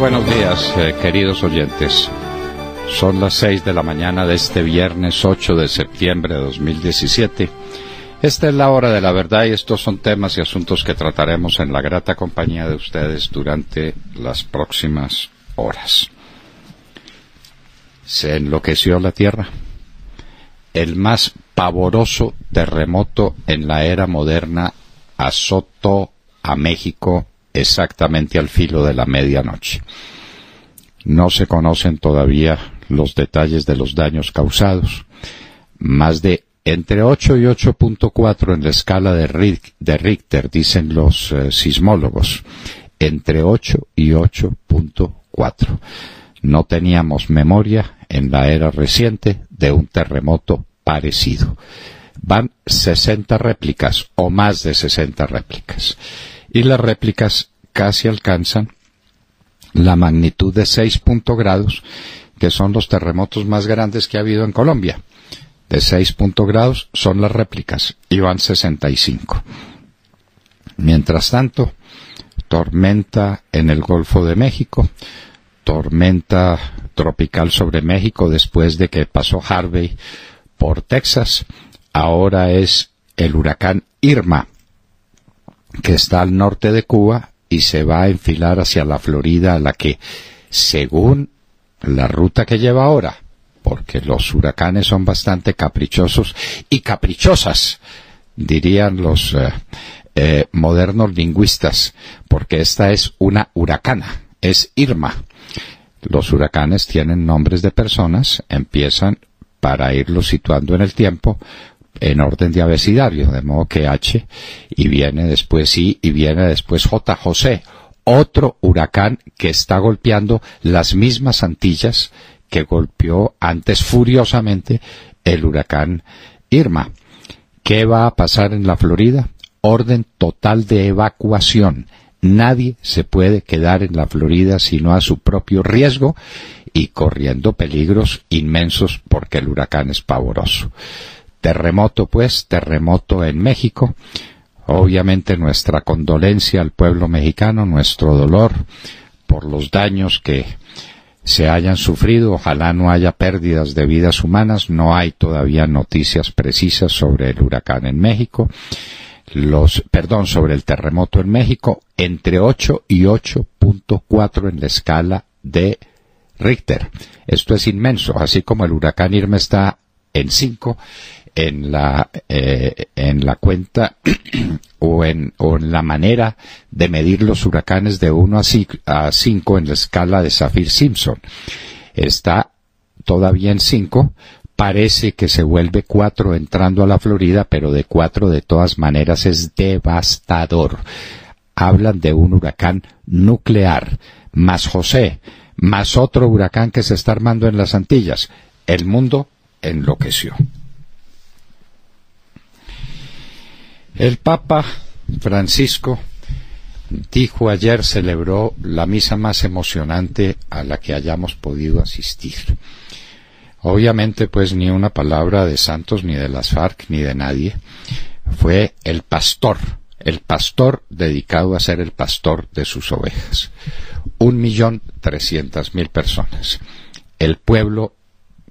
buenos días, queridos oyentes. Son las 6 de la mañana de este viernes 8 de septiembre de 2017. Esta es la hora de la verdad y estos son temas y asuntos que trataremos en la grata compañía de ustedes durante las próximas horas. Se enloqueció la tierra. El más pavoroso terremoto en la era moderna azotó a México exactamente al filo de la medianoche. No se conocen todavía los detalles de los daños causados. Más de entre 8 y 8.4 en la escala de Richter, dicen los sismólogos. Entre 8 y 8.4. No teníamos memoria en la era reciente de un terremoto parecido. Van 60 réplicas o más de 60 réplicas. Y las réplicas casi alcanzan la magnitud de 6 grados, que son los terremotos más grandes que ha habido en Colombia. De 6 grados son las réplicas y van 65. Mientras tanto, tormenta en el Golfo de México, tormenta tropical sobre México después de que pasó Harvey por Texas. Ahora es el huracán Irma, que está al norte de Cuba y se va a enfilar hacia la Florida, a la que, según la ruta que lleva ahora, porque los huracanes son bastante caprichosos y caprichosas, dirían los modernos lingüistas, porque esta es una huracana, es Irma. Los huracanes tienen nombres de personas, empiezan, para irlos situando en el tiempo, en orden de abecedario, de modo que H, y viene después I, y viene después J. José, otro huracán que está golpeando las mismas Antillas que golpeó antes furiosamente el huracán Irma. ¿Qué va a pasar en la Florida? Orden total de evacuación. Nadie se puede quedar en la Florida sino a su propio riesgo y corriendo peligros inmensos porque el huracán es pavoroso. Terremoto, pues, terremoto en México. Obviamente nuestra condolencia al pueblo mexicano, nuestro dolor por los daños que se hayan sufrido. Ojalá no haya pérdidas de vidas humanas. No hay todavía noticias precisas sobre el huracán en México. Sobre el terremoto en México, entre 8 y 8.4 en la escala de Richter. Esto es inmenso, así como el huracán Irma está en 5, en la cuenta o en la manera de medir los huracanes de 1 a 5 en la escala de Saffir-Simpson. Está todavía en 5, parece que se vuelve 4 entrando a la Florida, pero de 4 de todas maneras es devastador. Hablan de un huracán nuclear, más José, más otro huracán que se está armando en las Antillas. El mundo enloqueció. El Papa Francisco dijo ayer, celebró la misa más emocionante a la que hayamos podido asistir. Obviamente, pues, ni una palabra de Santos, ni de las FARC, ni de nadie. Fue el pastor dedicado a ser el pastor de sus ovejas. 1.300.000 personas. El pueblo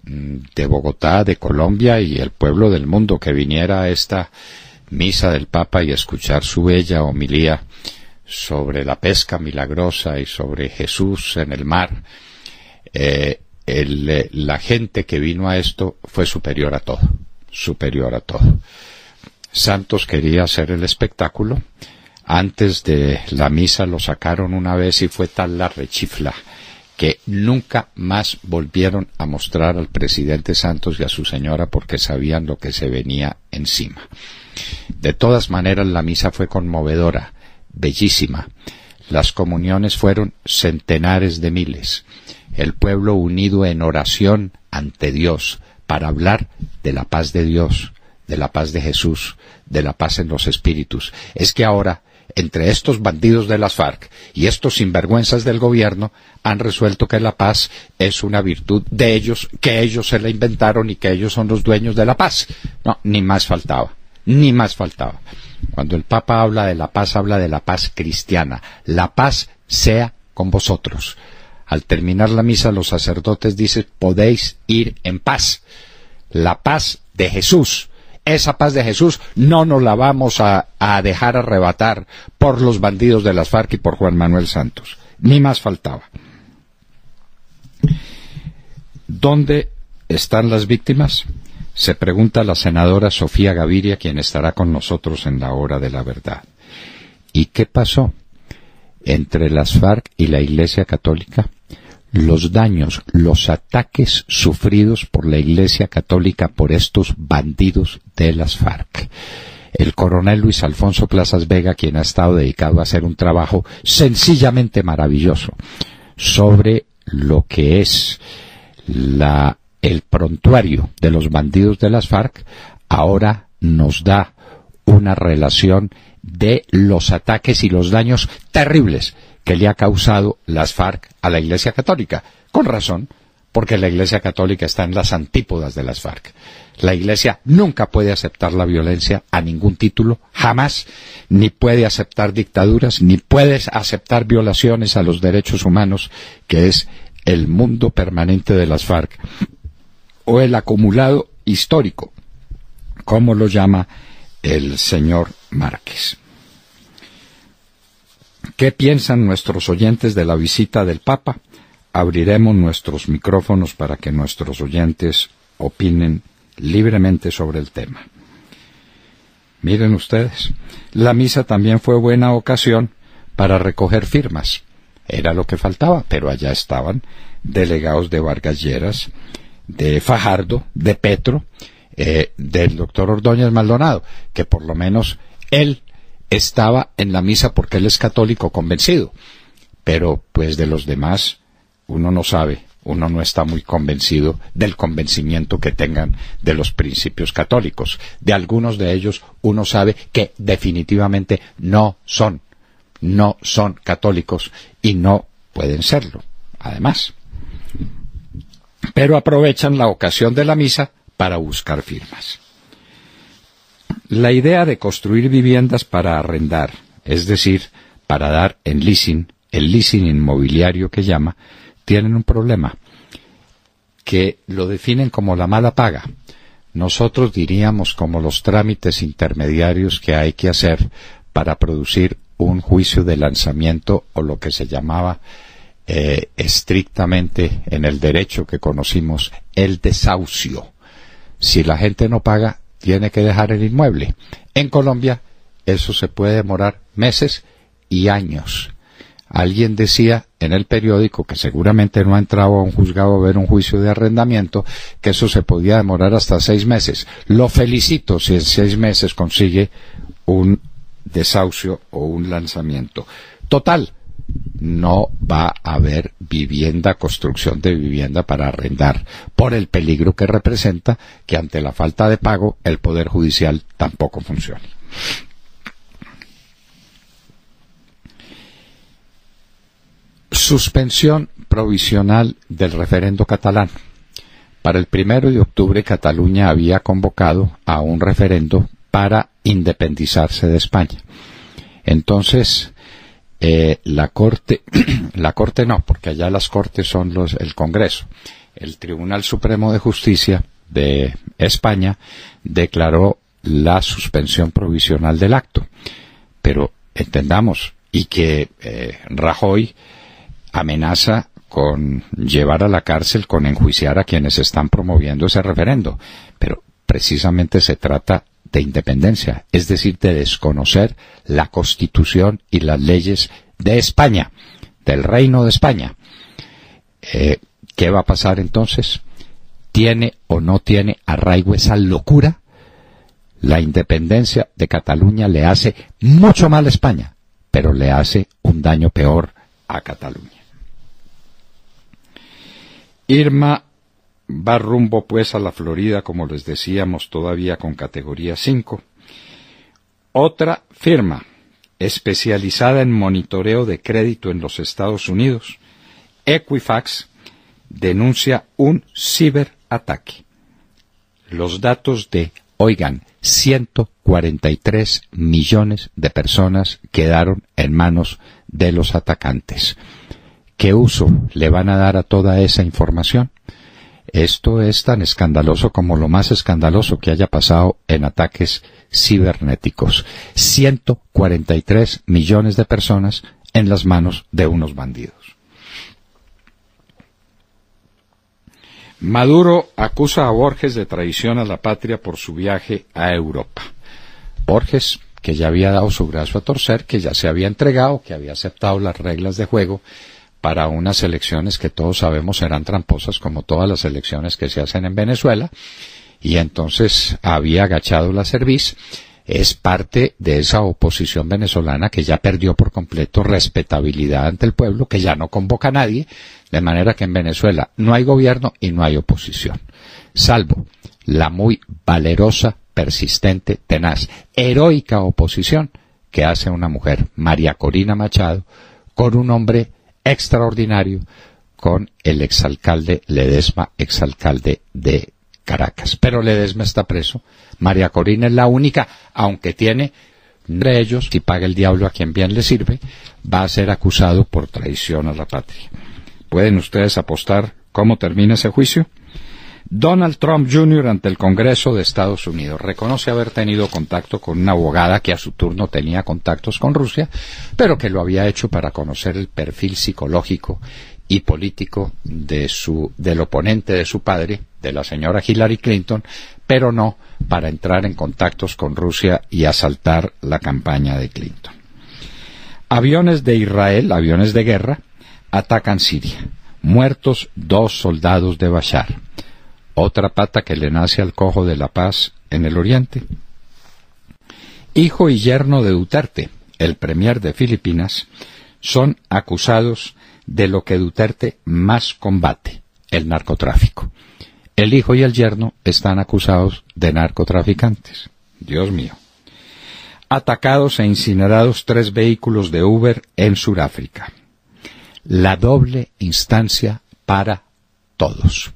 de Bogotá, de Colombia, y el pueblo del mundo que viniera a esta misa del Papa y escuchar su bella homilía sobre la pesca milagrosa y sobre Jesús en el mar. La gente que vino a esto fue superior a todo. Santos quería hacer el espectáculo. Antes de la misa lo sacaron una vez y fue tal la rechifla que nunca más volvieron a mostrar al presidente Santos y a su señora porque sabían lo que se venía encima. De todas maneras, la misa fue conmovedora, bellísima. Las comuniones fueron centenares de miles. El pueblo unido en oración ante Dios para hablar de la paz de Dios, de la paz de Jesús, de la paz en los espíritus. Es que ahora, entre estos bandidos de las FARC y estos sinvergüenzas del gobierno, han resuelto que la paz es una virtud de ellos, que ellos se la inventaron y que ellos son los dueños de la paz. No, ni más faltaba. Cuando el Papa habla de la paz cristiana. La paz sea con vosotros. Al terminar la misa, los sacerdotes dicen: podéis ir en paz. La paz de Jesús. Esa paz de Jesús no nos la vamos a dejar arrebatar por los bandidos de las FARC y por Juan Manuel Santos. Ni más faltaba. ¿Dónde están las víctimas? Se pregunta la senadora Sofía Gaviria, quien estará con nosotros en la hora de la verdad. ¿Y qué pasó entre las FARC y la Iglesia Católica? Los daños, los ataques sufridos por la Iglesia Católica por estos bandidos de las FARC. El coronel Luis Alfonso Plazas Vega, quien ha estado dedicado a hacer un trabajo sencillamente maravilloso sobre lo que es el prontuario de los bandidos de las FARC, ahora nos da una relación de los ataques y los daños terribles que le ha causado las FARC a la Iglesia Católica. Con razón, porque la Iglesia Católica está en las antípodas de las FARC. La Iglesia nunca puede aceptar la violencia a ningún título, jamás, ni puede aceptar dictaduras, ni puede aceptar violaciones a los derechos humanos, que es el mundo permanente de las FARC, o el acumulado histórico, como lo llama el señor Márquez. ¿Qué piensan nuestros oyentes de la visita del Papa? Abriremos nuestros micrófonos para que nuestros oyentes opinen libremente sobre el tema. Miren ustedes, la misa también fue buena ocasión para recoger firmas. Era lo que faltaba, pero allá estaban delegados de Vargas Lleras, de Fajardo, de Petro, del doctor Ordóñez Maldonado, que por lo menos él estaba en la misa porque él es católico convencido, pero pues de los demás uno no sabe, uno no está muy convencido del convencimiento que tengan de los principios católicos. De algunos de ellos uno sabe que definitivamente no son católicos y no pueden serlo, además. Pero aprovechan la ocasión de la misa para buscar firmas. La idea de construir viviendas para arrendar, es decir, para dar en leasing, el leasing inmobiliario que llama, tienen un problema, que lo definen como la mala paga. Nosotros diríamos como los trámites intermediarios que hay que hacer para producir un juicio de lanzamiento, o lo que se llamaba estrictamente en el derecho que conocimos, el desahucio. Si la gente no paga, tiene que dejar el inmueble. En Colombia eso se puede demorar meses y años. Alguien decía en el periódico, que seguramente no ha entrado a un juzgado a ver un juicio de arrendamiento, que eso se podía demorar hasta 6 meses. Lo felicito si en 6 meses consigue un desahucio o un lanzamiento. Total, no va a haber construcción de vivienda para arrendar, por el peligro que representa que ante la falta de pago el Poder Judicial tampoco funcione. Suspensión provisional del referendo catalán. Para el 1 de octubre Cataluña había convocado a un referendo para independizarse de España. Entonces, la Corte no, porque allá las Cortes son el Congreso. El Tribunal Supremo de Justicia de España declaró la suspensión provisional del acto. Pero entendamos, y que Rajoy amenaza con llevar a la cárcel, con enjuiciar a quienes están promoviendo ese referendo. Pero precisamente se trata de independencia, es decir, de desconocer la Constitución y las leyes de España, del Reino de España. ¿Qué va a pasar entonces? ¿Tiene o no tiene arraigo esa locura? La independencia de Cataluña le hace mucho mal a España, pero le hace un daño peor a Cataluña. Irma va rumbo pues a la Florida, como les decíamos, todavía con categoría 5. Otra firma especializada en monitoreo de crédito en los Estados Unidos, Equifax, denuncia un ciberataque. Los datos de, 143 millones de personas quedaron en manos de los atacantes. ¿Qué uso le van a dar a toda esa información? Esto es tan escandaloso como lo más escandaloso que haya pasado en ataques cibernéticos. 143 millones de personas en las manos de unos bandidos. Maduro acusa a Borges de traición a la patria por su viaje a Europa. Borges, que ya había dado su brazo a torcer, que ya se había entregado, que había aceptado las reglas de juego para unas elecciones que todos sabemos serán tramposas como todas las elecciones que se hacen en Venezuela, y entonces había agachado la cerviz. Es parte de esa oposición venezolana que ya perdió por completo respetabilidad ante el pueblo, que ya no convoca a nadie, de manera que en Venezuela no hay gobierno y no hay oposición, salvo la muy valerosa, persistente, tenaz, heroica oposición que hace una mujer, María Corina Machado, con un hombre extraordinario, con el exalcalde Ledesma, exalcalde de Caracas. Pero Ledesma está preso. María Corina es la única, aunque tiene entre ellos, si paga el diablo a quien bien le sirve, va a ser acusado por traición a la patria. ¿Pueden ustedes apostar cómo termina ese juicio? Donald Trump Jr. ante el Congreso de Estados Unidos reconoce haber tenido contacto con una abogada que a su turno tenía contactos con Rusia, pero que lo había hecho para conocer el perfil psicológico y político del oponente de su padre, de la señora Hillary Clinton, pero no para entrar en contactos con Rusia y asaltar la campaña de Clinton. Aviones de Israel, aviones de guerra, atacan Siria. Muertos 2 soldados de Bashar. Otra pata que le nace al cojo de la paz en el Oriente. Hijo y yerno de Duterte, el premier de Filipinas, son acusados de lo que Duterte más combate, el narcotráfico. El hijo y el yerno están acusados de narcotraficantes. Dios mío. Atacados e incinerados 3 vehículos de Uber en Sudáfrica. La doble instancia para todos.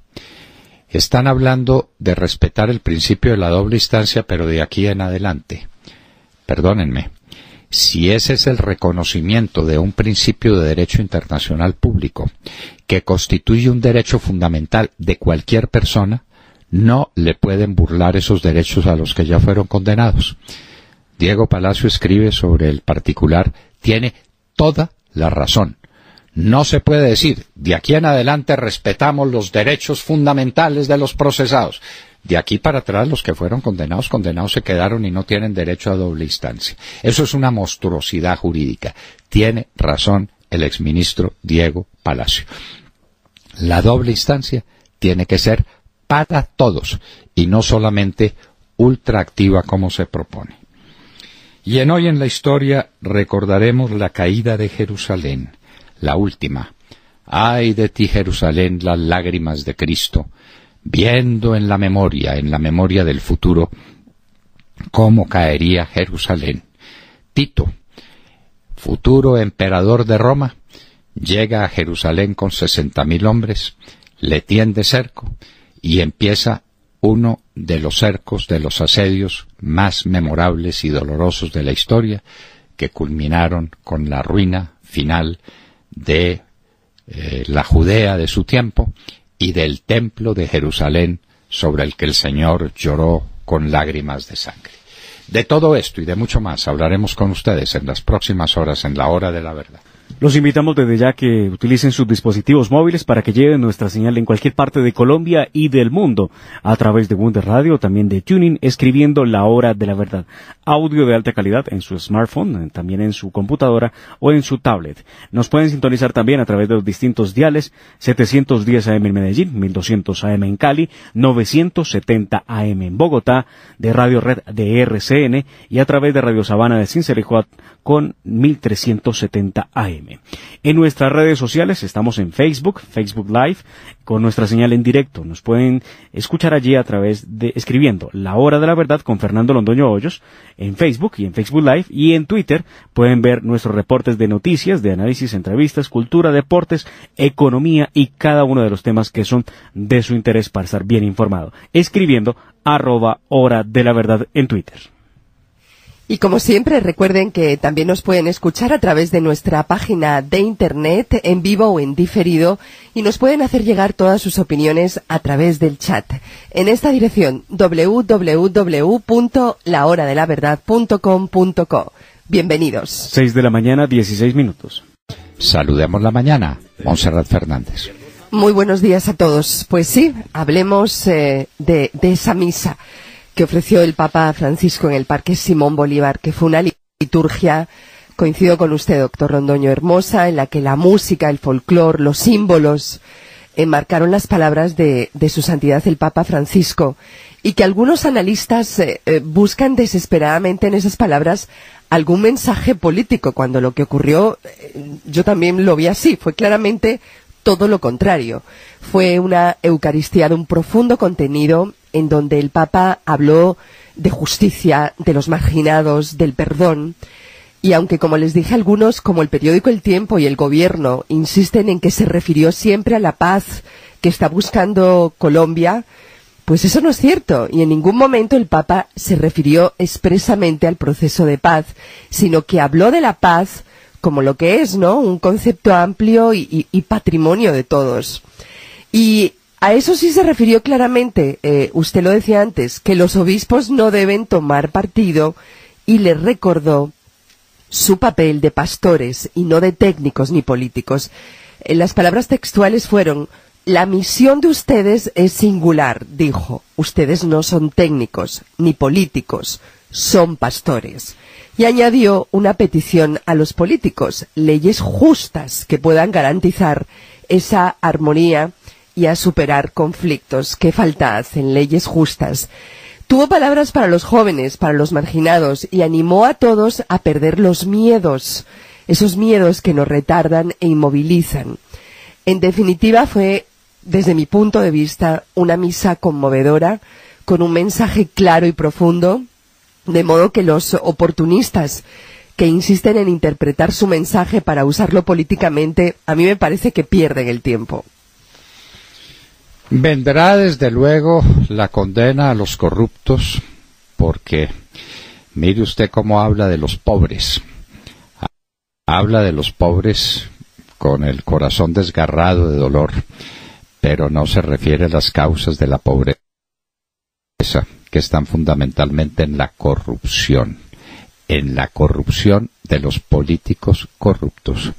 Están hablando de respetar el principio de la doble instancia, pero de aquí en adelante. Perdónenme. Si ese es el reconocimiento de un principio de derecho internacional público que constituye un derecho fundamental de cualquier persona, no le pueden burlar esos derechos a los que ya fueron condenados. Diego Palacio escribe sobre el particular, tiene toda la razón. No se puede decir, de aquí en adelante respetamos los derechos fundamentales de los procesados. De aquí para atrás los que fueron condenados se quedaron y no tienen derecho a doble instancia. Eso es una monstruosidad jurídica. Tiene razón el exministro Diego Palacio. La doble instancia tiene que ser para todos y no solamente ultraactiva como se propone. Y en Hoy en la Historia recordaremos la caída de Jerusalén, la última. Ay de ti, Jerusalén, las lágrimas de Cristo, viendo en la memoria del futuro, cómo caería Jerusalén. Tito, futuro emperador de Roma, llega a Jerusalén con 60.000 hombres, le tiende cerco y empieza uno de los cercos, de los asedios más memorables y dolorosos de la historia, que culminaron con la ruina final de la Judea de su tiempo y del templo de Jerusalén sobre el que el Señor lloró con lágrimas de sangre. De todo esto y de mucho más hablaremos con ustedes en las próximas horas en la Hora de la Verdad. Los invitamos desde ya que utilicen sus dispositivos móviles para que lleven nuestra señal en cualquier parte de Colombia y del mundo, a través de Wunder Radio, también de Tuning, escribiendo La Hora de la Verdad. Audio de alta calidad en su smartphone, también en su computadora o en su tablet. Nos pueden sintonizar también a través de los distintos diales, 710 AM en Medellín, 1200 AM en Cali, 970 AM en Bogotá, de Radio Red de RCN y a través de Radio Sabana de Sincelejoat con 1370 AM. En nuestras redes sociales estamos en Facebook Live, con nuestra señal en directo. Nos pueden escuchar allí a través de escribiendo La Hora de la Verdad con Fernando Londoño Hoyos en Facebook y en Facebook Live, y en Twitter pueden ver nuestros reportes de noticias, de análisis, entrevistas, cultura, deportes, economía y cada uno de los temas que son de su interés para estar bien informado, escribiendo @Hora de la Verdad en Twitter. Y como siempre, recuerden que también nos pueden escuchar a través de nuestra página de internet, en vivo o en diferido, y nos pueden hacer llegar todas sus opiniones a través del chat. En esta dirección, www.lahoradelaverdad.com.co. Bienvenidos. 6 de la mañana, 16 minutos. Saludemos la mañana, Montserrat Fernández. Muy buenos días a todos. Pues sí, hablemos de esa misa que ofreció el Papa Francisco en el Parque Simón Bolívar, que fue una liturgia, coincido con usted, doctor Londoño, hermosa, en la que la música, el folclore, los símbolos enmarcaron las palabras de su santidad el Papa Francisco, y que algunos analistas buscan desesperadamente en esas palabras algún mensaje político, cuando lo que ocurrió, yo también lo vi así, fue claramente todo lo contrario. Fue una Eucaristía de un profundo contenido, en donde el Papa habló de justicia, de los marginados, del perdón, y aunque, como les dije a algunos, como el periódico El Tiempo y el Gobierno insisten en que se refirió siempre a la paz que está buscando Colombia, pues eso no es cierto, y en ningún momento el Papa se refirió expresamente al proceso de paz, sino que habló de la paz como lo que es, ¿no?, un concepto amplio y patrimonio de todos. Y a eso sí se refirió claramente, usted lo decía antes, que los obispos no deben tomar partido, y les recordó su papel de pastores y no de técnicos ni políticos. Las palabras textuales fueron: la misión de ustedes es singular, dijo. Ustedes no son técnicos ni políticos, son pastores. Y añadió una petición a los políticos: leyes justas que puedan garantizar esa armonía y a superar conflictos. ¿Qué falta hacen? Leyes justas. Tuvo palabras para los jóvenes, para los marginados, y animó a todos a perder los miedos, esos miedos que nos retardan e inmovilizan. En definitiva, fue, desde mi punto de vista, una misa conmovedora, con un mensaje claro y profundo, de modo que los oportunistas que insisten en interpretar su mensaje para usarlo políticamente, a mí me parece que pierden el tiempo. Vendrá desde luego la condena a los corruptos, porque mire usted cómo habla de los pobres. Habla de los pobres con el corazón desgarrado de dolor, pero no se refiere a las causas de la pobreza, que están fundamentalmente en la corrupción de los políticos corruptos.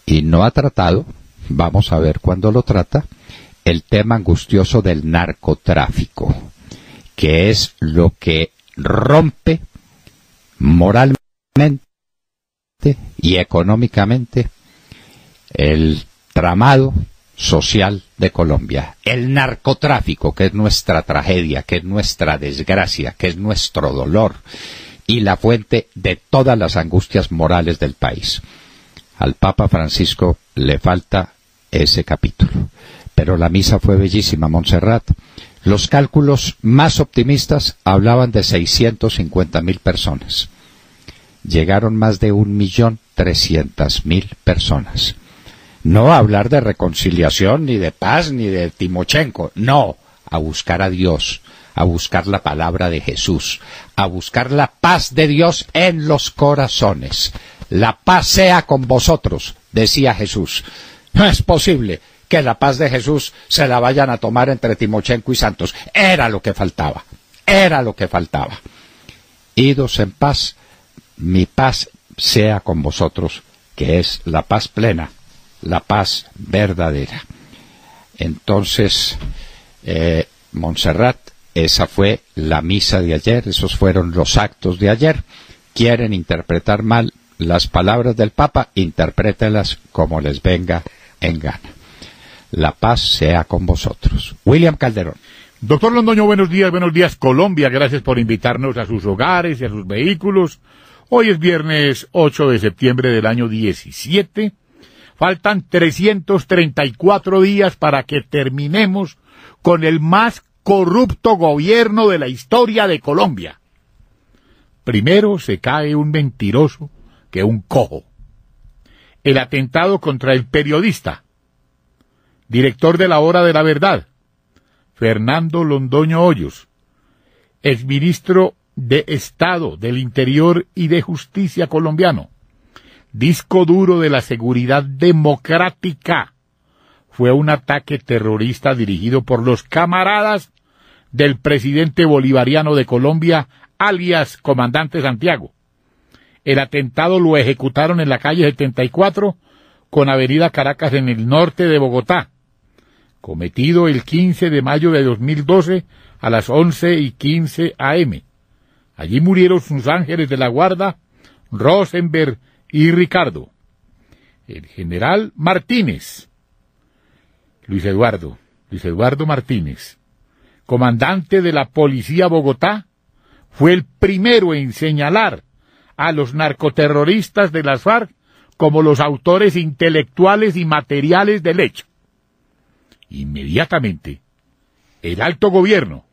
Y no ha tratado, vamos a ver cuándo lo trata, el tema angustioso del narcotráfico, que es lo que rompe moralmente y económicamente el tramado social de Colombia. El narcotráfico, que es nuestra tragedia, que es nuestra desgracia, que es nuestro dolor y la fuente de todas las angustias morales del país. Al Papa Francisco le falta ese capítulo. Pero la misa fue bellísima, Montserrat. Los cálculos más optimistas hablaban de 650.000 personas. Llegaron más de 1.300.000 personas. No a hablar de reconciliación, ni de paz, ni de Timochenko. No, a buscar a Dios, a buscar la palabra de Jesús, a buscar la paz de Dios en los corazones. La paz sea con vosotros, decía Jesús. No es posible que la paz de Jesús se la vayan a tomar entre Timochenko y Santos. Era lo que faltaba. Idos en paz, mi paz sea con vosotros, que es la paz plena, la paz verdadera. Entonces, Montserrat, esa fue la misa de ayer, esos fueron los actos de ayer. Quieren interpretar mal las palabras del Papa, interprételas como les venga en gana. La paz sea con vosotros. William Calderón. Doctor Londoño, buenos días Colombia, gracias por invitarnos a sus hogares y a sus vehículos. Hoy es viernes 8 de septiembre del año 17. Faltan 334 días para que terminemos con el más corrupto gobierno de la historia de Colombia. Primero se cae un mentiroso que un cojo. El atentado contra el periodista, director de La Hora de la Verdad, Fernando Londoño Hoyos, exministro de Estado, del Interior y de Justicia colombiano, disco duro de la seguridad democrática, fue un ataque terrorista dirigido por los camaradas del presidente bolivariano de Colombia, alias Comandante Santiago. El atentado lo ejecutaron en la calle 74 con avenida Caracas en el norte de Bogotá, cometido el 15 de mayo de 2012 a las 11:15 a.m. Allí murieron sus ángeles de la guarda, Rosenberg y Ricardo. El general Martínez, Luis Eduardo Martínez, comandante de la Policía Bogotá, fue el primero en señalar a los narcoterroristas de las FARC como los autores intelectuales y materiales del hecho. Inmediatamente, el alto gobierno,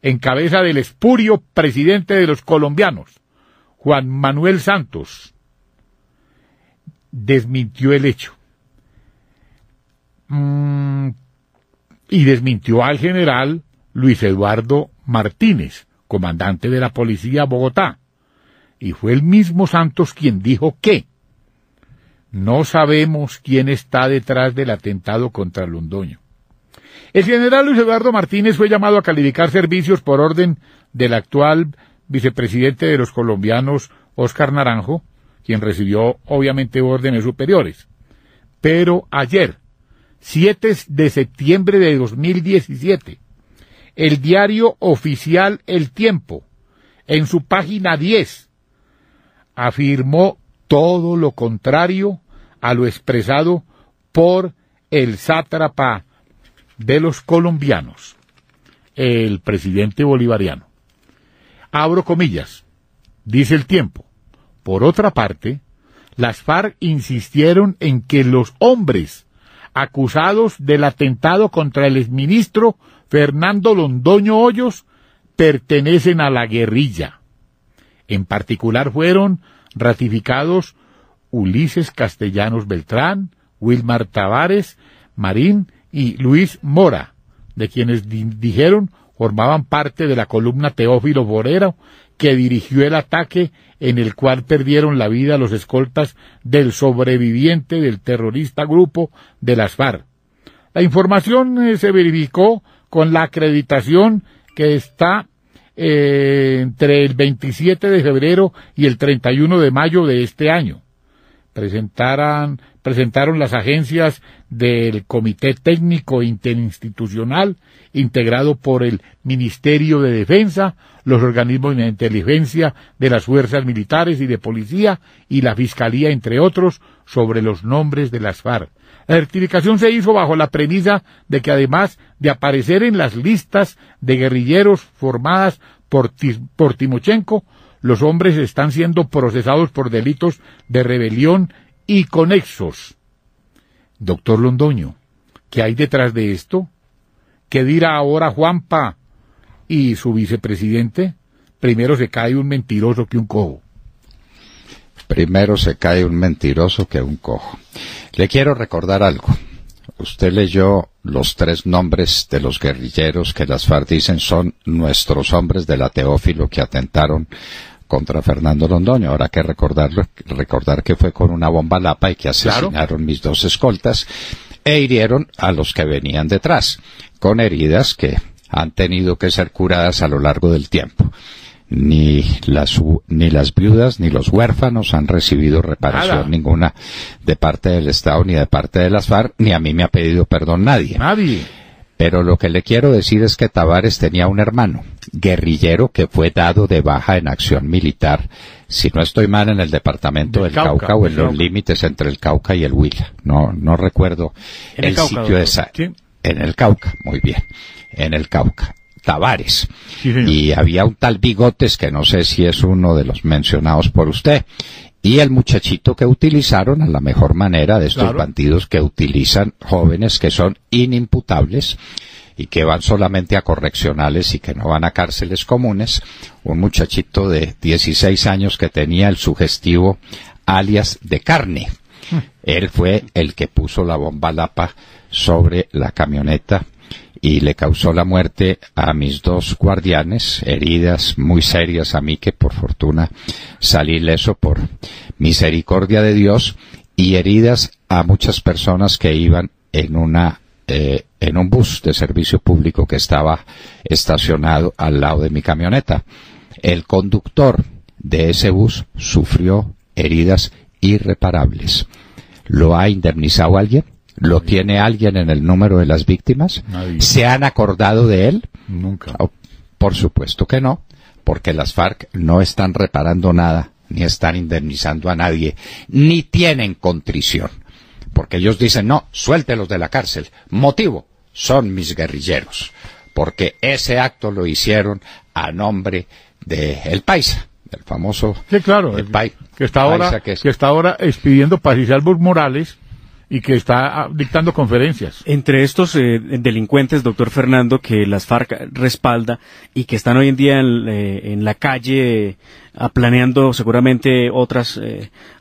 en cabeza del espurio presidente de los colombianos, Juan Manuel Santos, desmintió el hecho. Y desmintió al general Luis Eduardo Martínez, comandante de la Policía Bogotá. Y fue el mismo Santos quien dijo que no sabemos quién está detrás del atentado contra Londoño. El general Luis Eduardo Martínez fue llamado a calificar servicios por orden del actual vicepresidente de los colombianos, Óscar Naranjo, quien recibió obviamente órdenes superiores. Pero ayer, 7 de septiembre de 2017, el diario oficial El Tiempo, en su página 10, afirmó todo lo contrario a lo expresado por el sátrapa de los colombianos, el presidente bolivariano. Abro comillas, dice El Tiempo. Por otra parte, las FARC insistieron en que los hombres acusados del atentado contra el exministro Fernando Londoño Hoyos pertenecen a la guerrilla. En particular fueron ratificados Ulises Castellanos Beltrán, Wilmar Tavares Marín y Luis Mora, de quienes dijeron formaban parte de la columna Teófilo Borero, que dirigió el ataque en el cual perdieron la vida los escoltas del sobreviviente del terrorista grupo de las FARC. La información se verificó con la acreditación que está entre el 27 de febrero y el 31 de mayo de este año. Presentaron las agencias del Comité Técnico Interinstitucional, integrado por el Ministerio de Defensa, los organismos de inteligencia de las fuerzas militares y de policía, y la Fiscalía, entre otros, sobre los nombres de las FARC. La certificación se hizo bajo la premisa de que, además de aparecer en las listas de guerrilleros formadas por Timochenko, los hombres están siendo procesados por delitos de rebelión y conexos. Doctor Londoño, ¿qué hay detrás de esto? ¿Qué dirá ahora Juanpa y su vicepresidente? Primero se cae un mentiroso que un cojo. Primero se cae un mentiroso que un cojo. Le quiero recordar algo. Usted leyó los 3 nombres de los guerrilleros que las FARC dicen son nuestros hombres de la Teófilo que atentaron contra Fernando Londoño. Ahora hay que recordar que fue con una bomba lapa y que asesinaron mis 2 escoltas e hirieron a los que venían detrás, con heridas que han tenido que ser curadas a lo largo del tiempo. Ni las viudas ni los huérfanos han recibido reparación ninguna de parte del Estado ni de parte de las FARC, ni a mí me ha pedido perdón nadie. Pero lo que le quiero decir es que Tavares tenía un hermano, guerrillero, que fue dado de baja en acción militar, si no estoy mal, en el departamento del Cauca o en los límites entre el Cauca y el Huila. No recuerdo el sitio exacto. ¿Sí? En el Cauca, muy bien, en el Cauca. Tavares. Sí, y había un tal Bigotes, que no sé si es uno de los mencionados por usted, y el muchachito que utilizaron a la mejor manera de estos bandidos que utilizan jóvenes que son inimputables y que van solamente a correccionales y que no van a cárceles comunes, un muchachito de 16 años que tenía el sugestivo alias de Carne. Él fue el que puso la bomba lapa sobre la camioneta y le causó la muerte a mis 2 guardianes, heridas muy serias a mí, que por fortuna salí ileso por misericordia de Dios, y heridas a muchas personas que iban en un bus de servicio público que estaba estacionado al lado de mi camioneta. El conductor de ese bus sufrió heridas irreparables. ¿Lo ha indemnizado alguien? ¿Lo tiene alguien en el número de las víctimas? Nadie. ¿Se han acordado de él? Nunca. Oh, por supuesto que no, porque las FARC no están reparando nada, ni están indemnizando a nadie, ni tienen contrición. Porque ellos dicen, no, suéltelos de la cárcel. Motivo, son mis guerrilleros. Porque ese acto lo hicieron a nombre de El Paisa, el famoso... Sí, claro, que está ahora expidiendo paz y Salvo Morales, y que está dictando conferencias. Entre estos delincuentes, doctor Fernando, que las FARC respalda y que están hoy en día en la calle planeando seguramente otros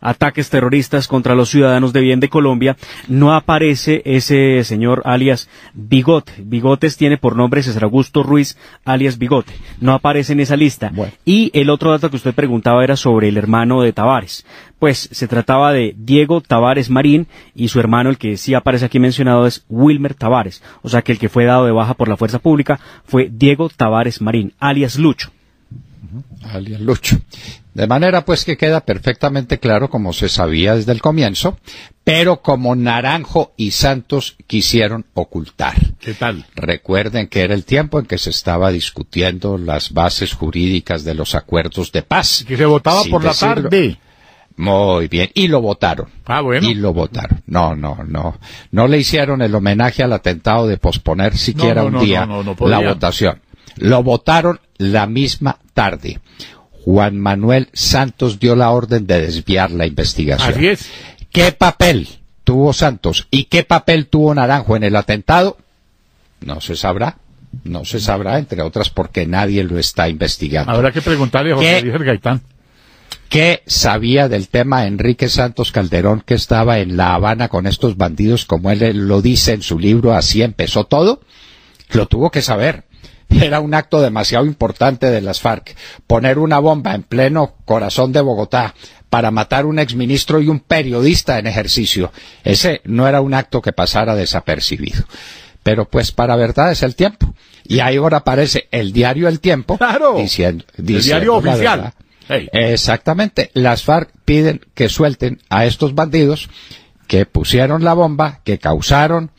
ataques terroristas contra los ciudadanos de bien de Colombia, no aparece ese señor alias Bigote. Bigotes tiene por nombre César Augusto Ruiz alias Bigote. No aparece en esa lista. Bueno. Y el otro dato que usted preguntaba era sobre el hermano de Tavares. Pues se trataba de Diego Tavares Marín, y su hermano, el que sí aparece aquí mencionado, es Wilmer Tavares. O sea que el que fue dado de baja por la fuerza pública fue Diego Tavares Marín, alias Lucho. Alias Lucho. De manera pues que queda perfectamente claro, como se sabía desde el comienzo, pero como Naranjo y Santos quisieron ocultar. ¿Qué tal? Recuerden que era el tiempo en que se estaba discutiendo las bases jurídicas de los acuerdos de paz. Que se votaba por la tarde. Muy bien, y lo votaron. Ah, bueno. Y lo votaron. No le hicieron el homenaje al atentado de posponer siquiera un día la votación. Lo votaron la misma tarde. Juan Manuel Santos dio la orden de desviar la investigación. Así es. ¿Qué papel tuvo Santos y qué papel tuvo Naranjo en el atentado? No se sabrá. No se sabrá, entre otras, porque nadie lo está investigando. Habrá que preguntarle a José Luis Gaitán. ¿Qué sabía del tema Enrique Santos Calderón, que estaba en La Habana con estos bandidos, como él lo dice en su libro, así empezó todo? Lo tuvo que saber. Era un acto demasiado importante de las FARC, poner una bomba en pleno corazón de Bogotá para matar un exministro y un periodista en ejercicio. Ese no era un acto que pasara desapercibido. Pero pues para verdad es el tiempo. Y ahí ahora aparece el diario El Tiempo, claro, diciendo el diario oficial. Hey. Exactamente, las FARC piden que suelten a estos bandidos que pusieron la bomba, que causaron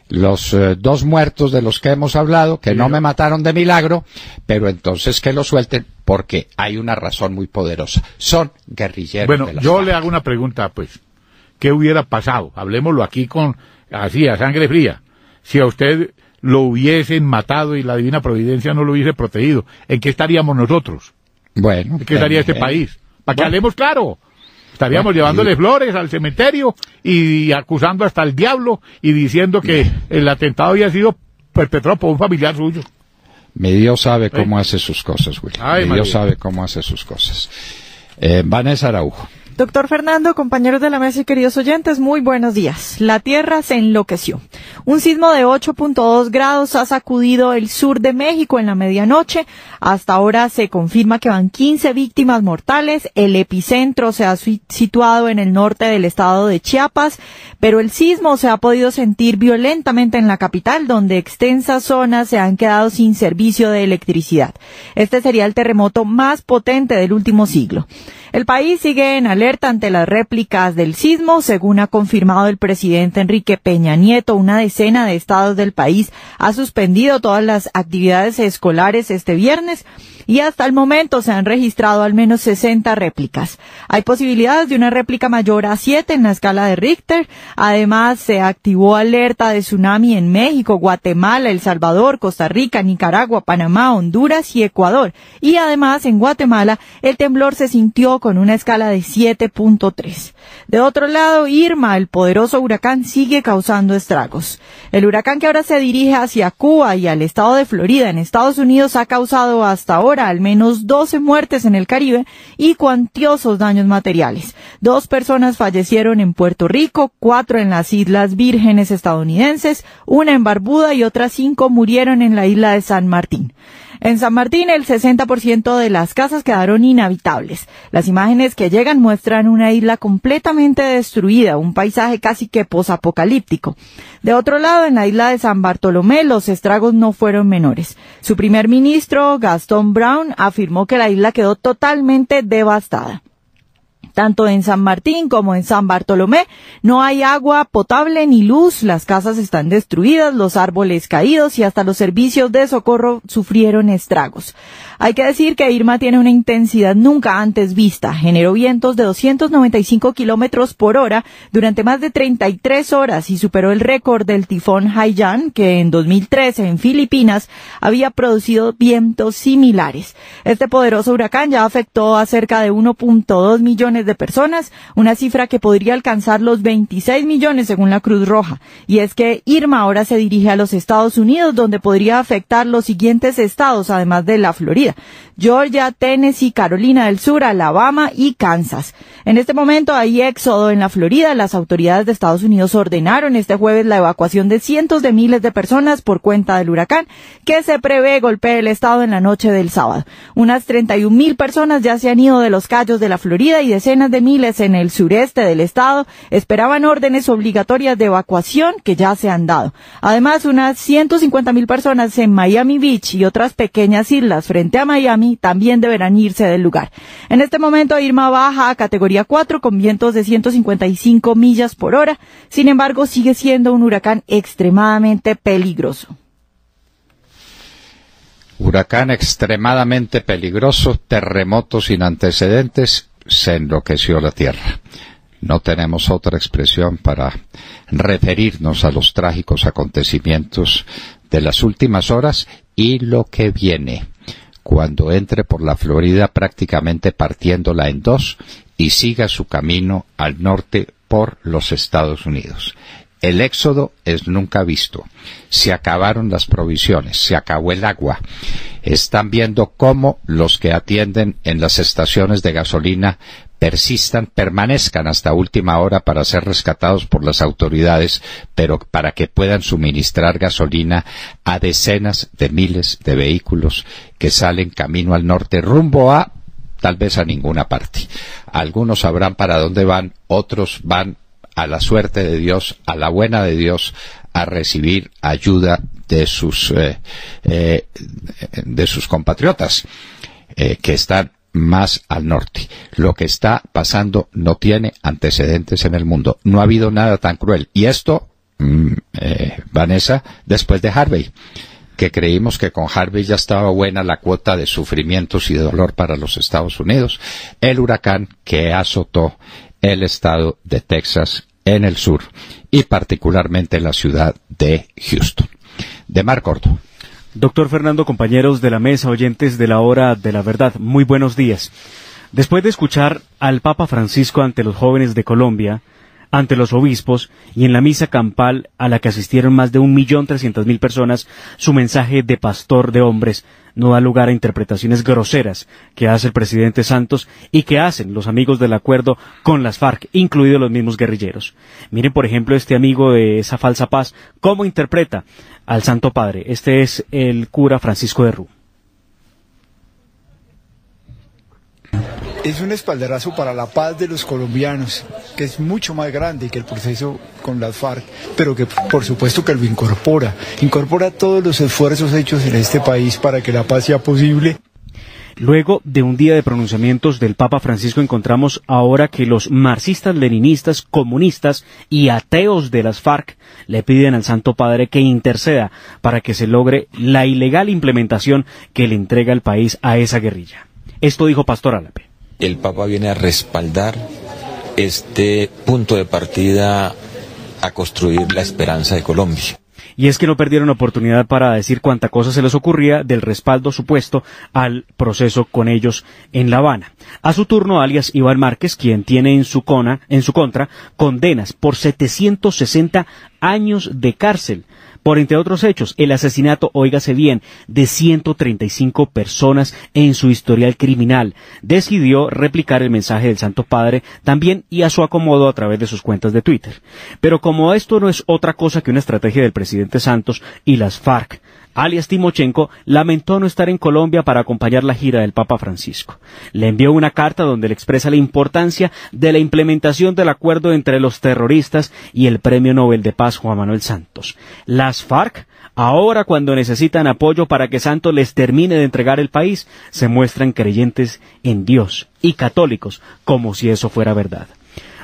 los 2 muertos de los que hemos hablado, que no me mataron de milagro, pero entonces que lo suelten porque hay una razón muy poderosa. Son guerrilleros. Bueno, de las yo FARC. le hago una pregunta, pues. ¿Qué hubiera pasado? Hablemoslo aquí así, a sangre fría. Si a usted lo hubiesen matado y la divina providencia no lo hubiese protegido, ¿en qué estaríamos nosotros? Bueno, ¿Qué estaría este país? Para que hablemos claro. Estaríamos llevándole flores al cementerio y acusando hasta el diablo y diciendo que el atentado había sido perpetrado por un familiar suyo. Mi Dios sabe cómo hace sus cosas, Willy. Ay, Mi Dios sabe cómo hace sus cosas. Vanessa Araujo. Doctor Fernando, compañeros de la mesa y queridos oyentes, muy buenos días. La Tierra se enloqueció. Un sismo de 8.2 grados ha sacudido el sur de México en la medianoche. Hasta ahora se confirma que van 15 víctimas mortales. El epicentro se ha situado en el norte del estado de Chiapas, pero el sismo se ha podido sentir violentamente en la capital, donde extensas zonas se han quedado sin servicio de electricidad. Este sería el terremoto más potente del último siglo. El país sigue en alerta ante las réplicas del sismo. Según ha confirmado el presidente Enrique Peña Nieto, una decena de estados del país ha suspendido todas las actividades escolares este viernes y hasta el momento se han registrado al menos 60 réplicas. Hay posibilidades de una réplica mayor a 7 en la escala de Richter. Además, se activó alerta de tsunami en México, Guatemala, El Salvador, Costa Rica, Nicaragua, Panamá, Honduras y Ecuador. Y además, en Guatemala, el temblor se sintió con una escala de 7.3. De otro lado, Irma, el poderoso huracán, sigue causando estragos. El huracán, que ahora se dirige hacia Cuba y al estado de Florida en Estados Unidos, ha causado hasta ahora al menos 12 muertes en el Caribe y cuantiosos daños materiales. 2 personas fallecieron en Puerto Rico, 4 en las Islas Vírgenes estadounidenses, 1 en Barbuda y otras 5 murieron en la isla de San Martín. En San Martín, el 60% de las casas quedaron inhabitables. Las imágenes que llegan muestran una isla completamente destruida, un paisaje casi que posapocalíptico. De otro lado, en la isla de San Bartolomé, los estragos no fueron menores. Su primer ministro, Gaston Brown, afirmó que la isla quedó totalmente devastada. Tanto en San Martín como en San Bartolomé no hay agua potable ni luz, las casas están destruidas, los árboles caídos y hasta los servicios de socorro sufrieron estragos. Hay que decir que Irma tiene una intensidad nunca antes vista. Generó vientos de 295 kilómetros por hora durante más de 33 horas y superó el récord del tifón Haiyan, que en 2013 en Filipinas había producido vientos similares. Este poderoso huracán ya afectó a cerca de 1.2 millones de personas, una cifra que podría alcanzar los 26 millones según la Cruz Roja. Y es que Irma ahora se dirige a los Estados Unidos, donde podría afectar los siguientes estados, además de la Florida: Georgia, Tennessee, Carolina del Sur, Alabama y Kansas. En este momento hay éxodo en la Florida. Las autoridades de Estados Unidos ordenaron este jueves la evacuación de cientos de miles de personas por cuenta del huracán, que se prevé golpee el estado en la noche del sábado. Unas 31,000 personas ya se han ido de los Cayos de la Florida y decenas de miles en el sureste del estado esperaban órdenes obligatorias de evacuación que ya se han dado. Además, unas 150,000 personas en Miami Beach y otras pequeñas islas frente a Miami también deberán irse del lugar. En este momento, Irma baja a categoría 4 con vientos de 155 millas por hora. Sin embargo, sigue siendo un huracán extremadamente peligroso. Huracán extremadamente peligroso, terremoto sin antecedentes, se enloqueció la tierra. No tenemos otra expresión para referirnos a los trágicos acontecimientos de las últimas horas y lo que viene cuando entre por la Florida, prácticamente partiéndola en dos, y siga su camino al norte por los Estados Unidos. El éxodo es nunca visto. Se acabaron las provisiones, se acabó el agua. Están viendo cómo los que atienden en las estaciones de gasolina permanezcan hasta última hora para ser rescatados por las autoridades, pero para que puedan suministrar gasolina a decenas de miles de vehículos que salen camino al norte, rumbo a, tal vez a ninguna parte. Algunos sabrán para dónde van, otros van a la suerte de Dios, a la buena de Dios, a recibir ayuda de sus compatriotas que están más al norte. Lo que está pasando no tiene antecedentes en el mundo. No ha habido nada tan cruel. Y esto, Vanessa, después de Harvey, que creímos que con Harvey ya estaba buena la cuota de sufrimientos y de dolor para los Estados Unidos. El huracán que azotó el estado de Texas en el sur y particularmente la ciudad de Houston. De Mar Corto. Doctor Fernando, compañeros de la mesa, oyentes de la Hora de la Verdad, muy buenos días. Después de escuchar al Papa Francisco ante los jóvenes de Colombia, ante los obispos y en la misa campal a la que asistieron más de 1.300.000 personas, su mensaje de pastor de hombres no da lugar a interpretaciones groseras que hace el presidente Santos y que hacen los amigos del acuerdo con las FARC, incluidos los mismos guerrilleros. Miren, por ejemplo, este amigo de esa falsa paz, cómo interpreta al Santo Padre. Este es el cura Francisco de Rú. Es un espaldarazo para la paz de los colombianos, que es mucho más grande que el proceso con las FARC, pero que por supuesto que lo incorpora todos los esfuerzos hechos en este país para que la paz sea posible. Luego de un día de pronunciamientos del Papa Francisco, encontramos ahora que los marxistas, leninistas, comunistas y ateos de las FARC le piden al Santo Padre que interceda para que se logre la ilegal implementación que le entrega el país a esa guerrilla. Esto dijo Pastor Álape. El Papa viene a respaldar este punto de partida a construir la esperanza de Colombia. Y es que no perdieron oportunidad para decir cuánta cosa se les ocurría del respaldo supuesto al proceso con ellos en La Habana. A su turno, alias Iván Márquez, quien tiene en su contra condenas por 760 años de cárcel por, entre otros hechos, el asesinato, óigase bien, de 135 personas en su historial criminal. Decidió replicar el mensaje del Santo Padre también y a su acomodo a través de sus cuentas de Twitter. Pero como esto no es otra cosa que una estrategia del presidente Santos y las FARC, alias Timochenko, lamentó no estar en Colombia para acompañar la gira del Papa Francisco. Le envió una carta donde le expresa la importancia de la implementación del acuerdo entre los terroristas y el Premio Nobel de Paz Juan Manuel Santos. Las FARC, ahora cuando necesitan apoyo para que Santos les termine de entregar el país, se muestran creyentes en Dios y católicos, como si eso fuera verdad.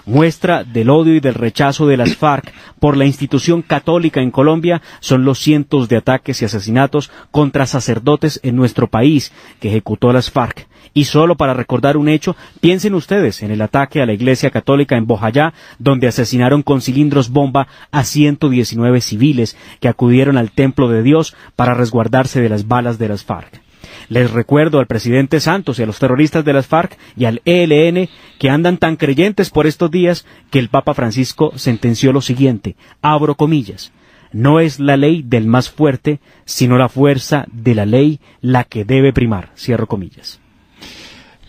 Muestra del odio y del rechazo de las FARC por la institución católica en Colombia son los cientos de ataques y asesinatos contra sacerdotes en nuestro país que ejecutó las FARC. Y solo para recordar un hecho, piensen ustedes en el ataque a la Iglesia Católica en Bojayá, donde asesinaron con cilindros bomba a 119 civiles que acudieron al templo de Dios para resguardarse de las balas de las FARC. Les recuerdo al presidente Santos y a los terroristas de las FARC y al ELN que andan tan creyentes por estos días que el Papa Francisco sentenció lo siguiente, abro comillas: no es la ley del más fuerte, sino la fuerza de la ley la que debe primar, cierro comillas.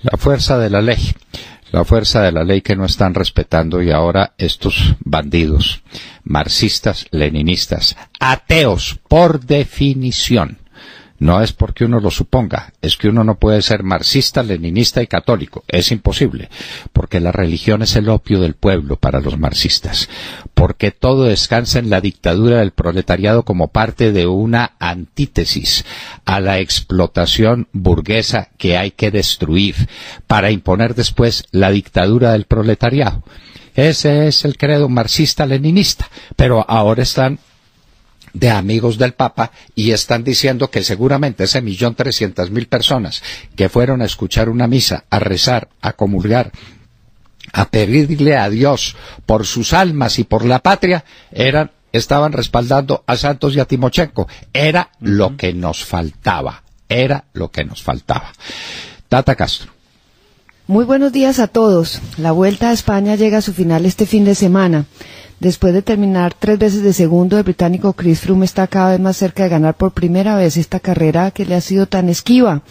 La fuerza de la ley que no están respetando, y ahora estos bandidos, marxistas, leninistas, ateos por definición. No es porque uno lo suponga, es que uno no puede ser marxista, leninista y católico. Es imposible, porque la religión es el opio del pueblo para los marxistas, porque todo descansa en la dictadura del proletariado como parte de una antítesis a la explotación burguesa que hay que destruir para imponer después la dictadura del proletariado. Ese es el credo marxista-leninista, pero ahora están de amigos del Papa y están diciendo que seguramente ese 1.300.000 personas que fueron a escuchar una misa, a rezar, a comulgar, a pedirle a Dios por sus almas y por la patria, estaban respaldando a Santos y a Timochenko. Era lo que nos faltaba. Tata Castro. Muy buenos días a todos. La Vuelta a España llega a su final este fin de semana. Después de terminar 3 veces de segundo, el británico Chris Froome está cada vez más cerca de ganar por primera vez esta carrera que le ha sido tan esquiva.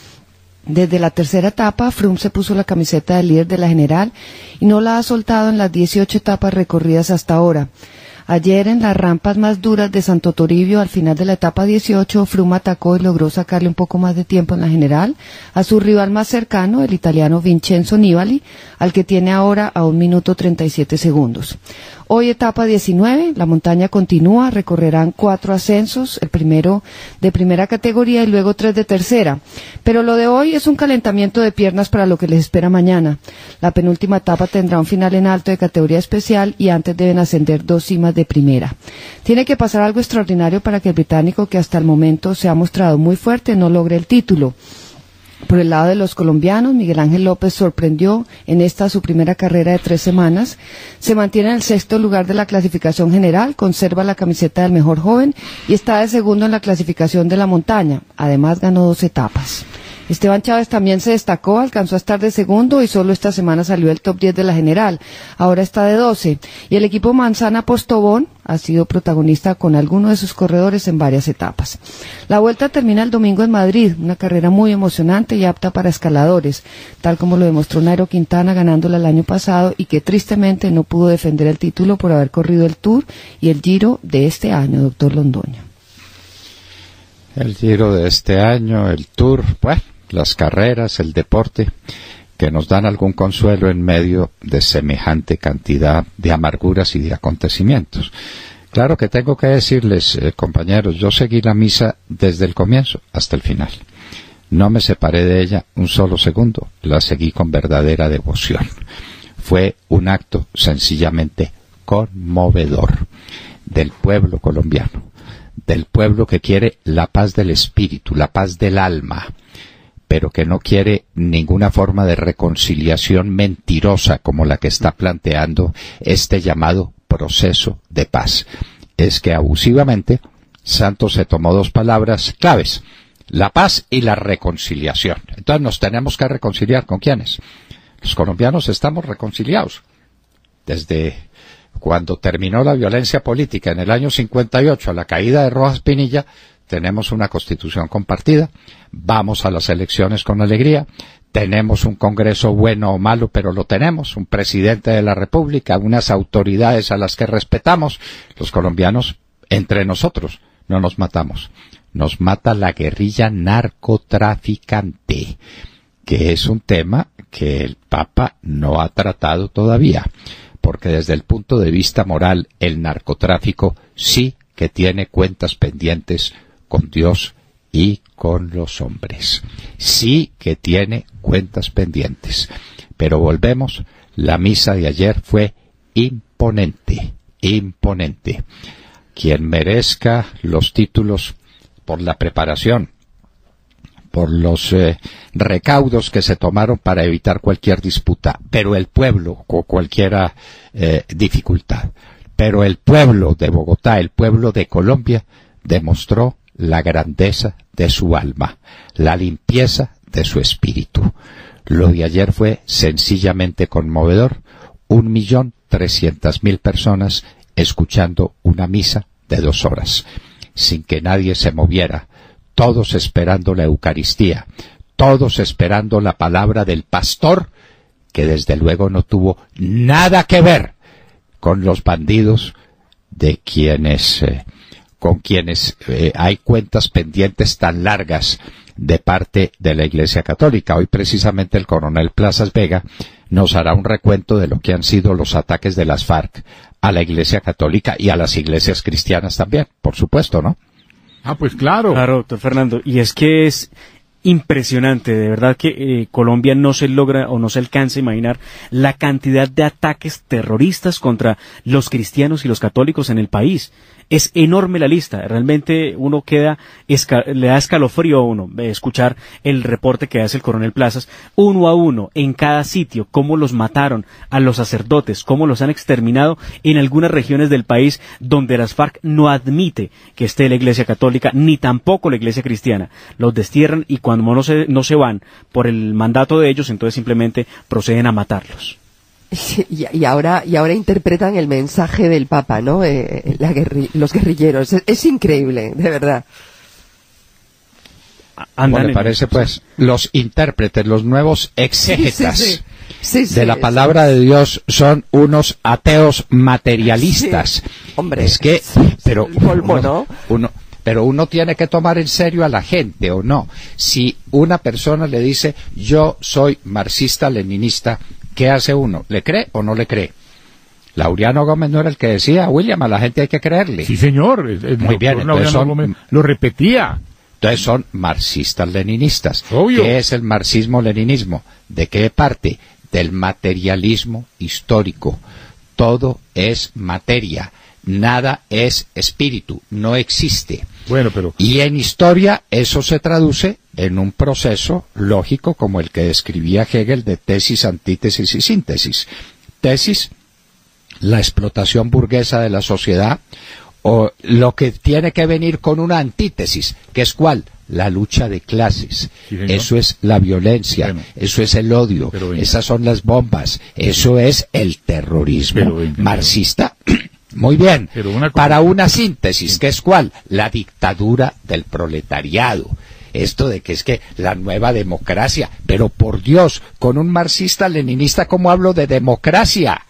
Desde la tercera etapa, Froome se puso la camiseta de líder de la general y no la ha soltado en las 18 etapas recorridas hasta ahora. Ayer, en las rampas más duras de Santo Toribio, al final de la etapa 18, Froome atacó y logró sacarle un poco más de tiempo en la general a su rival más cercano, el italiano Vincenzo Nibali, al que tiene ahora a 1 minuto 37 segundos. Hoy etapa 19, la montaña continúa, recorrerán 4 ascensos, el primero de primera categoría y luego 3 de tercera. Pero lo de hoy es un calentamiento de piernas para lo que les espera mañana. La penúltima etapa tendrá un final en alto de categoría especial y antes deben ascender 2 cimas de primera. Tiene que pasar algo extraordinario para que el británico, que hasta el momento se ha mostrado muy fuerte, no logre el título. Por el lado de los colombianos, Miguel Ángel López sorprendió en esta su primera carrera de 3 semanas. Se mantiene en el 6º lugar de la clasificación general, conserva la camiseta del mejor joven y está de segundo en la clasificación de la montaña. Además ganó 2 etapas. Esteban Chávez también se destacó, alcanzó a estar de segundo y solo esta semana salió del top 10 de la general. Ahora está de 12. Y el equipo Manzana Postobón ha sido protagonista con algunos de sus corredores en varias etapas. La vuelta termina el domingo en Madrid, una carrera muy emocionante y apta para escaladores, tal como lo demostró Nairo Quintana ganándola el año pasado y que tristemente no pudo defender el título por haber corrido el Tour y el Giro de este año, doctor Londoño. El Giro de este año, el Tour, bueno, las carreras, el deporte, que nos dan algún consuelo en medio de semejante cantidad de amarguras y de acontecimientos. Claro que tengo que decirles, compañeros, yo seguí la misa desde el comienzo hasta el final. No me separé de ella un solo segundo, la seguí con verdadera devoción. Fue un acto sencillamente conmovedor del pueblo colombiano, del pueblo que quiere la paz del espíritu, la paz del alma, pero que no quiere ninguna forma de reconciliación mentirosa como la que está planteando este llamado proceso de paz. Es que abusivamente Santos se tomó dos palabras claves: la paz y la reconciliación. Entonces nos tenemos que reconciliar. ¿Con quiénes? Los colombianos estamos reconciliados. Desde cuando terminó la violencia política en el año 58, a la caída de Rojas Pinilla, tenemos una constitución compartida, vamos a las elecciones con alegría, tenemos un Congreso bueno o malo, pero lo tenemos, un presidente de la República, unas autoridades a las que respetamos. Los colombianos, entre nosotros, no nos matamos. Nos mata la guerrilla narcotraficante, que es un tema que el Papa no ha tratado todavía, porque desde el punto de vista moral, el narcotráfico sí que tiene cuentas pendientes con Dios y con los hombres. Sí que tiene cuentas pendientes. Pero volvemos, la misa de ayer fue imponente, imponente. Quien merezca los títulos por la preparación, por los recaudos que se tomaron para evitar cualquier disputa, pero el pueblo, o cualquier dificultad, pero el pueblo de Bogotá, el pueblo de Colombia, demostró la grandeza de su alma, la limpieza de su espíritu. Lo de ayer fue sencillamente conmovedor. 1.300.000 personas escuchando una misa de 2 horas, sin que nadie se moviera, todos esperando la Eucaristía, todos esperando la palabra del pastor, que desde luego no tuvo nada que ver con los bandidos de quienes, con quienes hay cuentas pendientes tan largas de parte de la Iglesia Católica. Hoy precisamente el coronel Plazas Vega nos hará un recuento de lo que han sido los ataques de las FARC a la Iglesia Católica y a las iglesias cristianas también, por supuesto, ¿no? Ah, pues claro. Claro, doctor Fernando. Y es que es impresionante, de verdad que Colombia no se logra o no se alcanza a imaginar la cantidad de ataques terroristas contra los cristianos y los católicos en el país. Es enorme la lista, realmente uno queda, le da escalofrío a uno escuchar el reporte que hace el coronel Plazas, uno a uno, en cada sitio, cómo los mataron a los sacerdotes, cómo los han exterminado en algunas regiones del país donde las FARC no admite que esté la Iglesia Católica, ni tampoco la Iglesia Cristiana. Los destierran y cuando no se van por el mandato de ellos, entonces simplemente proceden a matarlos. Y ahora interpretan el mensaje del Papa, ¿no? Los guerrilleros. Es increíble, de verdad. Bueno, me parece, pues, los intérpretes, los nuevos exégetas de la palabra de Dios son unos ateos materialistas. Sí. Hombre, es que, pero el colmo, ¿no? Pero uno tiene que tomar en serio a la gente, ¿o no? Si una persona le dice, yo soy marxista-leninista, ¿qué hace uno? ¿Le cree o no le cree? Laureano Gómez no era el que decía, William, a la gente hay que creerle. Sí, señor. Muy bien, entonces Gómez lo repetía. Entonces son marxistas-leninistas. Obvio. ¿Qué es el marxismo-leninismo? ¿De qué parte? Del materialismo histórico. Todo es materia. Nada es espíritu. No existe. Bueno, pero... Y en historia eso se traduce en un proceso lógico como el que describía Hegel de tesis, antítesis y síntesis. Tesis, la explotación burguesa de la sociedad, o lo que tiene que venir con una antítesis, que es ¿cuál? La lucha de clases. Sí, eso es la violencia, bueno, eso es el odio, esas son las bombas, eso es el terrorismo marxista. Muy bien, para una síntesis, ¿qué es cuál? La dictadura del proletariado. Esto de que es que la nueva democracia, pero por Dios, con un marxista-leninista, ¿cómo hablo de democracia?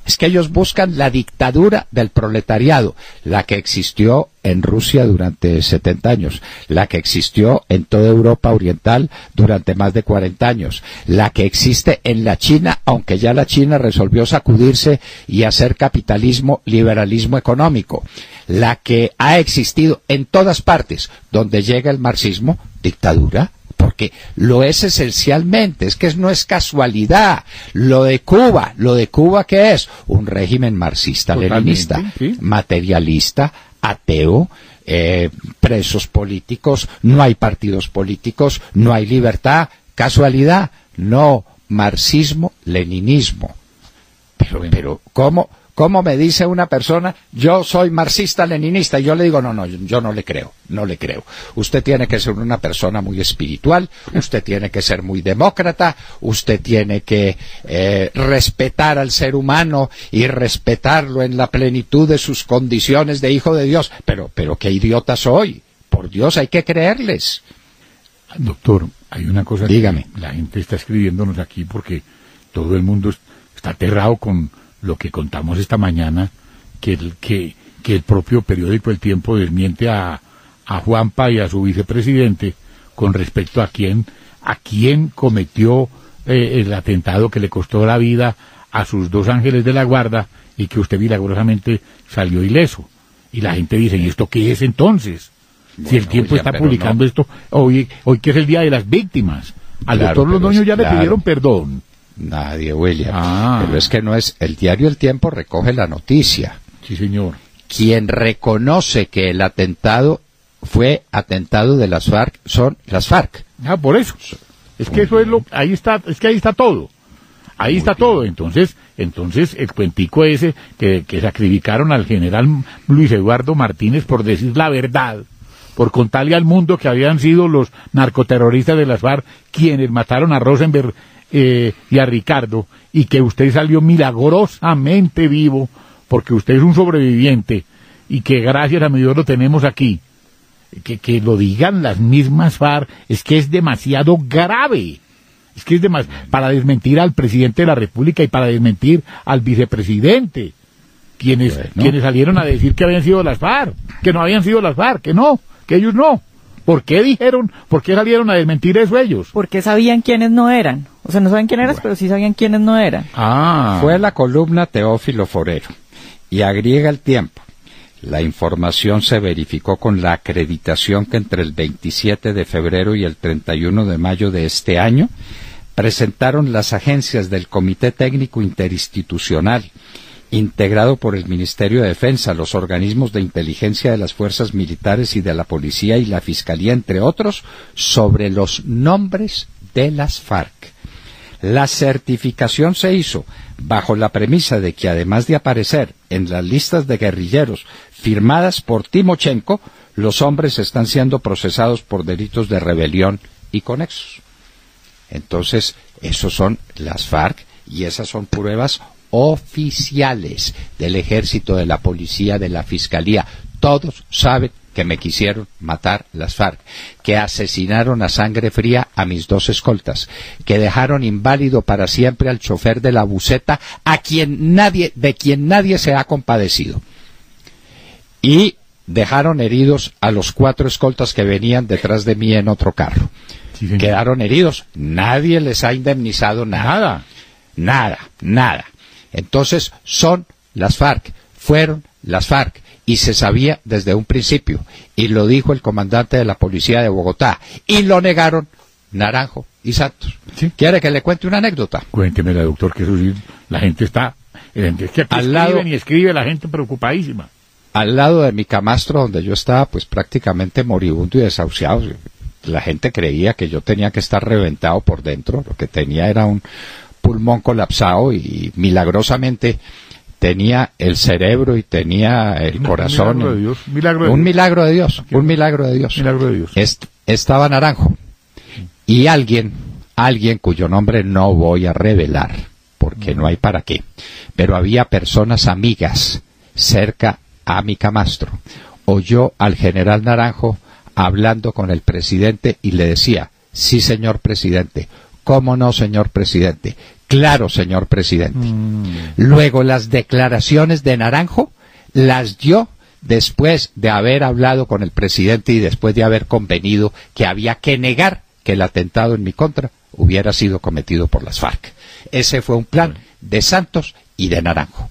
Es que ellos buscan la dictadura del proletariado, la que existió en Rusia durante 70 años, la que existió en toda Europa Oriental durante más de 40 años, la que existe en la China, aunque ya la China resolvió sacudirse y hacer capitalismo, liberalismo económico, la que ha existido en todas partes donde llega el marxismo, dictadura. Porque lo es esencialmente, es que no es casualidad. Lo de Cuba, ¿qué es? Un régimen marxista-leninista, ¿sí? Materialista, ateo, presos políticos, no hay partidos políticos, no hay libertad. ¿Casualidad? No, marxismo-leninismo. Pero ¿cómo ¿Cómo me dice una persona, yo soy marxista-leninista? Y yo le digo, no, yo no le creo. Usted tiene que ser una persona muy espiritual, usted tiene que ser muy demócrata, usted tiene que respetar al ser humano y respetarlo en la plenitud de sus condiciones de hijo de Dios. Pero qué idiota soy. Por Dios, hay que creerles. Doctor, hay una cosa. Dígame. Que la gente está escribiéndonos aquí porque todo el mundo está aterrado con lo que contamos esta mañana, que el propio periódico El Tiempo desmiente a Juanpa y a su vicepresidente con respecto a quién cometió el atentado que le costó la vida a sus 2 ángeles de la guarda y que usted milagrosamente salió ileso. Y la gente dice, ¿y esto qué es entonces? Bueno, si El Tiempo está publicando esto, hoy que es el Día de las Víctimas. Al doctor Londoño ya le pidieron perdón. Nadie, William. Pero es que no es... El diario El Tiempo recoge la noticia. Sí, señor. Quien reconoce que el atentado fue atentado de las FARC son las FARC. Por eso. Es que eso es ahí está todo. Ahí está todo. Entonces el cuentico ese que sacrificaron al general Luis Eduardo Martínez por decir la verdad, por contarle al mundo que habían sido los narcoterroristas de las FARC quienes mataron a Rosenberg y a Ricardo, y que usted salió milagrosamente vivo porque usted es un sobreviviente y que gracias a mi Dios lo tenemos aquí, que lo digan las mismas FARC, es que es demasiado grave. Es que es para desmentir al presidente de la República y para desmentir al vicepresidente, quienes salieron a decir que habían sido las FARC, que no habían sido las FARC, que ellos no. ¿Por qué salieron a desmentir eso ellos? Porque sabían quiénes no eran. O sea, no saben quién eras, pero sí sabían quiénes no eran. Fue la columna Teófilo Forero. Y agrega El Tiempo. La información se verificó con la acreditación que entre el 27 de febrero y el 31 de mayo de este año presentaron las agencias del Comité Técnico Interinstitucional, integrado por el Ministerio de Defensa, los organismos de inteligencia de las fuerzas militares y de la policía y la Fiscalía, entre otros, sobre los nombres de las FARC. La certificación se hizo bajo la premisa de que, además de aparecer en las listas de guerrilleros firmadas por Timochenko, los hombres están siendo procesados por delitos de rebelión y conexos. Entonces, esos son las FARC y esas son pruebas oficiales del ejército, de la policía, de la fiscalía. Todos saben que me quisieron matar las FARC, que asesinaron a sangre fría a mis 2 escoltas, que dejaron inválido para siempre al chofer de la buseta, de quien nadie se ha compadecido, y dejaron heridos a los 4 escoltas que venían detrás de mí en otro carro. Sí, quedaron heridos, nadie les ha indemnizado nada. Entonces son las FARC, fueron las FARC, y se sabía desde un principio, y lo dijo el comandante de la policía de Bogotá, y lo negaron Naranjo y Santos. ¿Sí? ¿Quiere que le cuente una anécdota? Cuéntemela, doctor, que eso sí, la gente está, es que aquí escribe la gente preocupadísima. Al lado de mi camastro, donde yo estaba, pues prácticamente moribundo y desahuciado, la gente creía que yo tenía que estar reventado por dentro, lo que tenía era un pulmón colapsado, y milagrosamente tenía el cerebro y tenía el corazón. Un milagro de Dios. Estaba Naranjo. Y alguien cuyo nombre no voy a revelar, porque no hay para qué, pero había personas amigas cerca a mi camastro, oyó al general Naranjo hablando con el presidente y le decía: sí, señor presidente. ¿Cómo no, señor presidente? Claro, señor presidente. Luego, las declaraciones de Naranjo las dio después de haber hablado con el presidente y después de haber convenido que había que negar que el atentado en mi contra hubiera sido cometido por las FARC. Ese fue un plan de Santos y de Naranjo.